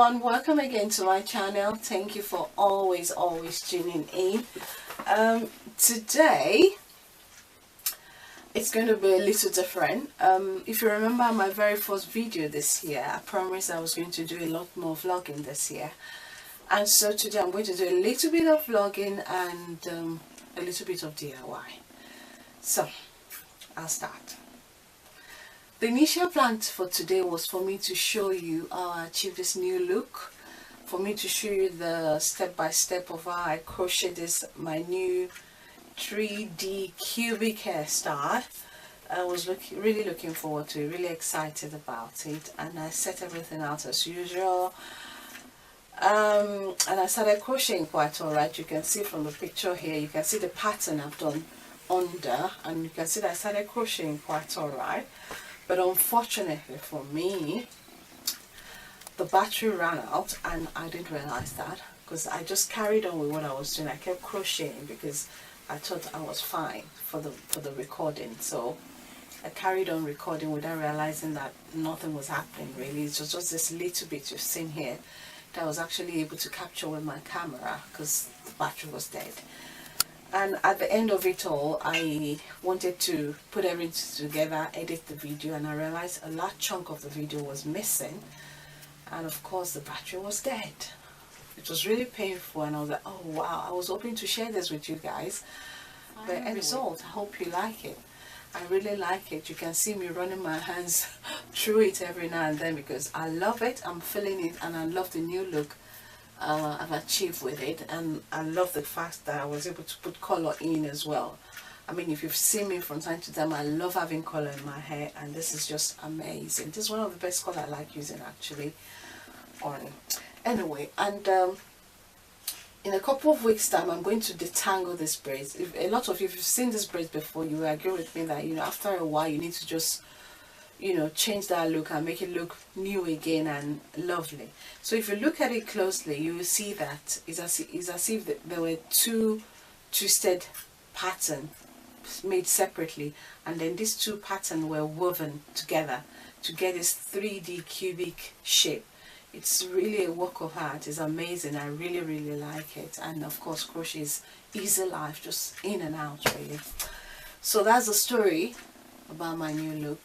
everyone, welcome again to my channel. Thank you for always tuning in. Today it's going to be a little different. If you remember my very first video this year, I promised I was going to do a lot more vlogging this year, and so today I'm going to do a little bit of vlogging and a little bit of DIY. So I'll start. The initial plan for today was for me to show you how I achieved this new look, for me to show you the step-by-step of how I crochet this, my new 3D cubic hairstyle. I was really looking forward to it, really excited about it, and I set everything out as usual. And I started crocheting quite alright. You can see from the picture here, you can see the pattern I've done under, and you can see that I started crocheting quite alright. But unfortunately for me, the battery ran out, and I didn't realize that because I just carried on with what I was doing. I kept crocheting because I thought I was fine for the recording. So I carried on recording without realizing that nothing was happening really. It was just this little bit you've seen here that I was actually able to capture with my camera because the battery was dead. And at the end of it all, I wanted to put everything together, edit the video, and I realized a large chunk of the video was missing, and of course the battery was dead. It was really painful, and I was like, oh wow, I was hoping to share this with you guys. The end result, I hope you like it. I really like it. You can see me running my hands through it every now and then because I love it, I'm feeling it, and I love the new look I've achieved with it, and I love the fact that I was able to put color in as well. I mean, if you've seen me from time to time, I love having color in my hair, and this is just amazing. This is one of the best color I like using actually on. Anyway, and in a couple of weeks time I'm going to detangle this braids. If a lot of you, if you've seen this braids before, you will agree with me that, you know, after a while you need to just, you know, change that look and make it look new again and lovely. So if you look at it closely, you will see that it's as if there were two twisted patterns made separately, and then these two patterns were woven together to get this 3D cubic shape. It's really a work of art. It's amazing. I really like it. And of course, crochet is easy life, just in and out really. So that's the story about my new look.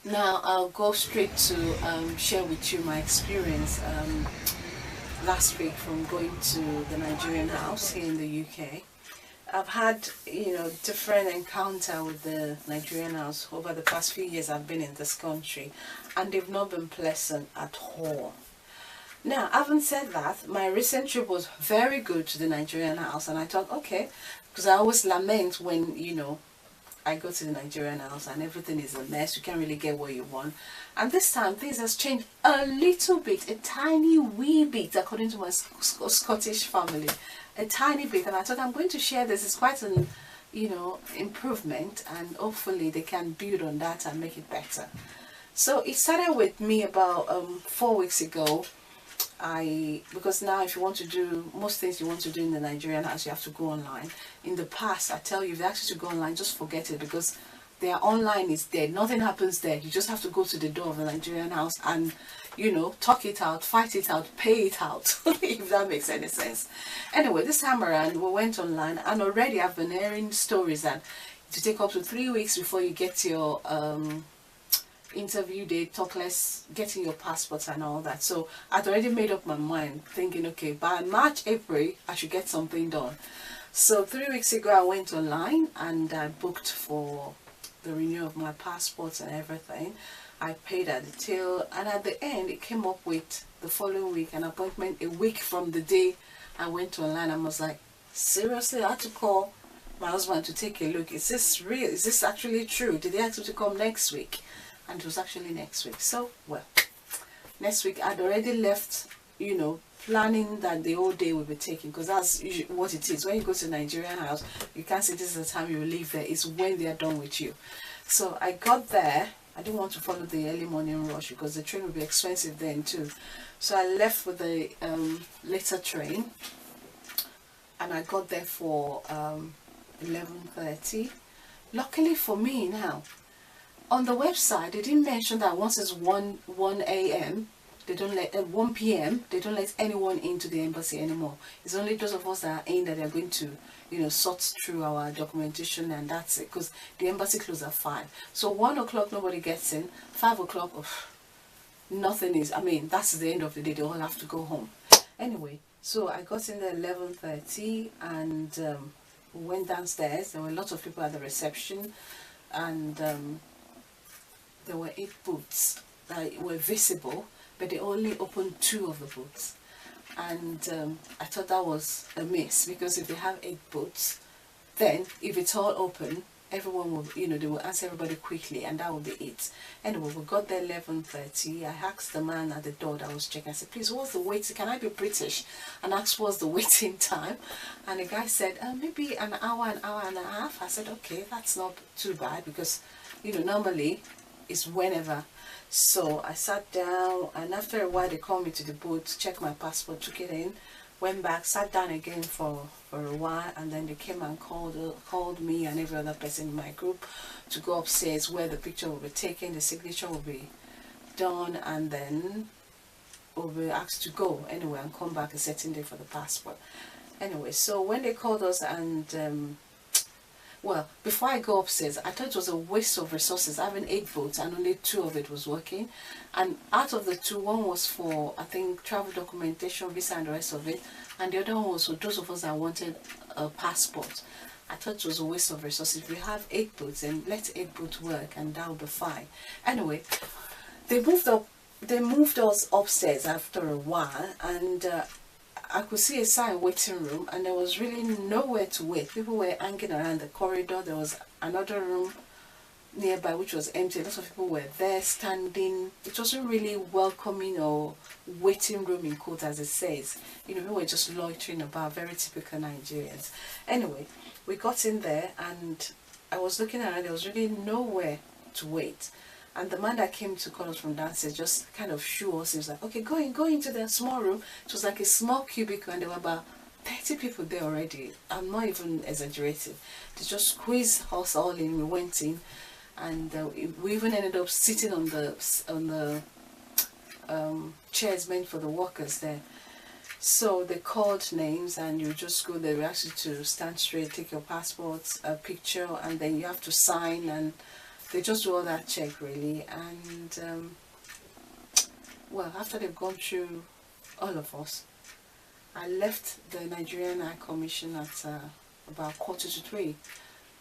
Now I'll go straight to share with you my experience last week from going to the Nigerian house here in the UK. I've had, you know, different encounter with the Nigerian house over the past few years I've been in this country, and they've not been pleasant at all. Now, having said that, my recent trip was very good to the Nigerian house, and I thought, okay, because I always lament when, you know, I go to the Nigerian house and everything is a mess, you can't really get what you want. And this time things has changed a little bit, a tiny wee bit, according to my Scottish family, a tiny bit. And I thought I'm going to share this. It's quite an, you know, improvement, and hopefully they can build on that and make it better. So it started with me about 4 weeks ago. Because now if you want to do most things you want to do in the Nigerian house, you have to go online. In the past, I tell you, if they ask you to go online, just forget it, because their online is dead. Nothing happens there. You just have to go to the door of the Nigerian house and, you know, talk it out, fight it out, pay it out, if that makes any sense. Anyway, this time around we went online, and already I've been hearing stories that it take up to 3 weeks before you get your interview date, talk less, getting your passport and all that. So I'd already made up my mind, thinking, okay, by March, April, I should get something done. So 3 weeks ago I went online and I booked for the renewal of my passport and everything. I paid at the till, and at the end it came up with the following week, an appointment a week from the day I went online. I was like, seriously? I had to call my husband to take a look. Is this real? Is this actually true? Did they ask me to come next week? And it was actually next week. So, well, next week I'd already left, you know, planning that the whole day will be taken, because that's usually what it is. When you go to the Nigerian house, you can't say this is the time you will leave there. It's when they are done with you. So I got there. I didn't want to follow the early morning rush because the train would be expensive then too. So I left with the later train, and I got there for 11:30. Luckily for me now, on the website they didn't mention that once it's 1 a.m. they don't let, at 1 p.m. they don't let anyone into the embassy anymore. It's only those of us that are in that they're going to, you know, sort through our documentation, and that's it, because the embassy closes at 5. So 1 o'clock nobody gets in, 5 o'clock nothing is, I mean, that's the end of the day. They all have to go home. Anyway, so I got in there 11:30, and we went downstairs. There were a lot of people at the reception, and there were 8 booths that were visible, but they only opened 2 of the booths. And I thought that was a miss, because if they have 8 booths, then if it's all open, everyone will, you know, they will answer everybody quickly, and that will be it. Anyway, we got there 11:30. I asked the man at the door that was checking, I said, please, what's the waiting, can I be British and ask what's the waiting time? And the guy said, maybe an hour and a half. I said, okay, that's not too bad, because, you know, normally it's whenever. So I sat down, and after a while they called me to the booth, checked my passport, took it in, went back, sat down again for a while, and then they came and called me and every other person in my group to go upstairs where the picture will be taken, the signature will be done, and then we'll be asked to go anyway and come back a certain day for the passport. Anyway, so when they called us, and well, before I go upstairs, I thought it was a waste of resources having 8 booths and only 2 of it was working. And out of the 2, one was for, I think, travel documentation, visa and the rest of it. And the other one was for those of us that wanted a passport. I thought it was a waste of resources. If we have 8 booths, then let 8 booths work, and that will be fine. Anyway, they moved us upstairs after a while, and I could see a sign, waiting room, and there was really nowhere to wait. People were hanging around the corridor. There was another room nearby which was empty. Lots of people were there standing. It wasn't really welcoming or waiting room in quote, as it says. You know, we were just loitering about, very typical Nigerians. Anyway, we got in there, and I was looking around. There was really nowhere to wait. And the man that came to call us from downstairs just kind of shoo us. He was like, okay, go into the small room. It was like a small cubicle, and there were about 30 people there already. I'm not even exaggerating. They just squeezed us all in. We went in, and we even ended up sitting on the chairs meant for the workers there. So they called names, and you just go there. We asked you to stand straight, take your passports, a picture, and then you have to sign, and they just do all that check really. And well, after they've gone through all of us, I left the Nigerian High Commission at about 2:45,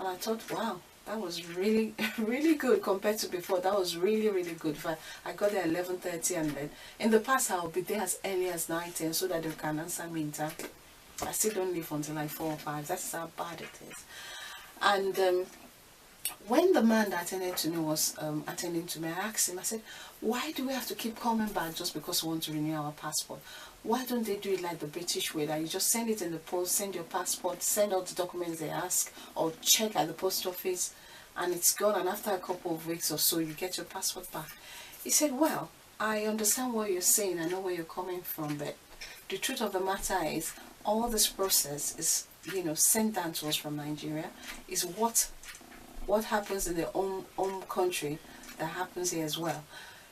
and I thought, wow, that was really really good compared to before. That was really good. I got there at 11:30, and then in the past I'll be there as early as 9, 10 so that they can answer me in time. I still don't leave until like 4 or 5. That's how bad it is. And when the man that attended to me was attending to me, I asked him, I said, why do we have to keep coming back just because we want to renew our passport? Why don't they do it like the British way, that you just send it in the post, send your passport, send out the documents they ask, or check at the post office, and it's gone, and after a couple of weeks or so you get your passport back? He said, well, I understand what you're saying, I know where you're coming from, but the truth of the matter is all this process is, you know, sent down to us from Nigeria. Is what happens in their own country that happens here as well.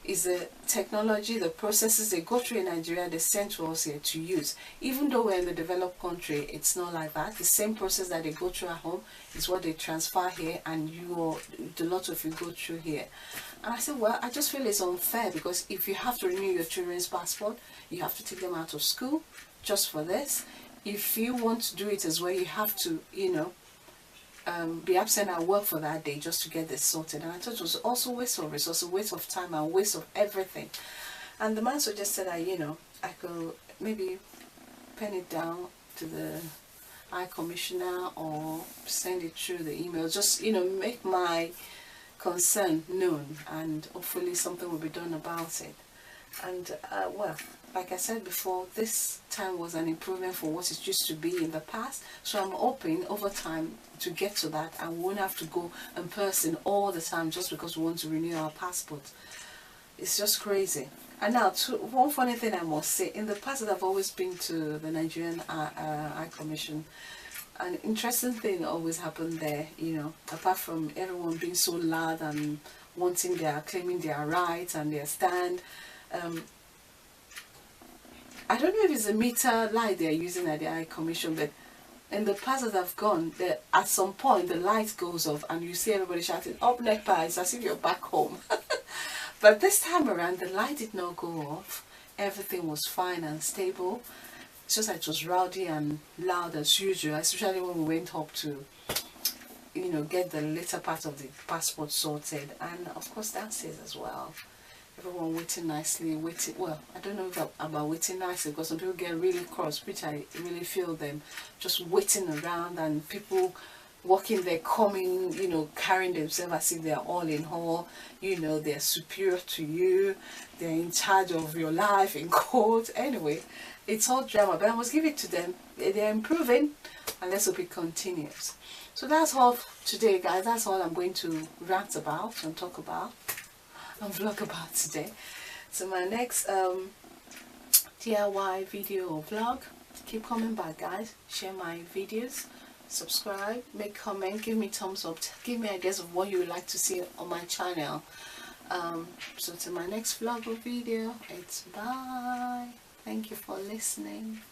Is the technology, the processes they go through in Nigeria, they send to us here to use. Even though we're in the developed country, it's not like that. The same process that they go through at home is what they transfer here, and the lot of you go through here. And I said, well, I just feel it's unfair, because if you have to renew your children's passport, you have to take them out of school just for this. If you want to do it as well, you have to, you know, be absent at work for that day just to get this sorted. And I thought it was also a waste of resources, waste of time, and waste of everything. And the man suggested that, you know, I could maybe pen it down to the High Commissioner or send it through the email, just, you know, make my concern known, and hopefully something will be done about it. And well, like I said before, this time was an improvement for what it used to be in the past. So I'm hoping over time to get to that, and we won't have to go in person all the time just because we want to renew our passport. It's just crazy. And now, one funny thing I must say, in the past that I've always been to the Nigerian High Commission, an interesting thing always happened there, you know, apart from everyone being so loud and claiming their rights and their stand. I don't know if it's a meter light they're using at the Eye Commission, but in the past that I've gone, at some point the light goes off and you see everybody shouting, "Up neck pies," as if you're back home. But this time around, the light did not go off. Everything was fine and stable. It's just like it was rowdy and loud as usual, especially when we went up to, you know, get the later part of the passport sorted, and of course downstairs as well. Everyone waiting nicely, well, I don't know about waiting nicely, because some people get really cross, which I really feel them, just waiting around, and people walking there, coming, you know, carrying themselves as if they're all in all, you know, they're superior to you, they're in charge of your life in court. Anyway, it's all drama, but I must give it to them. They're improving, and let's hope it continues. So that's all today, guys. That's all I'm going to rant about and talk about and vlog about today. So my next DIY video or vlog, keep coming back, guys. Share my videos, subscribe, make comment, give me thumbs up, give me ideas of what you would like to see on my channel. So to my next vlog or video, it's bye. Thank you for listening.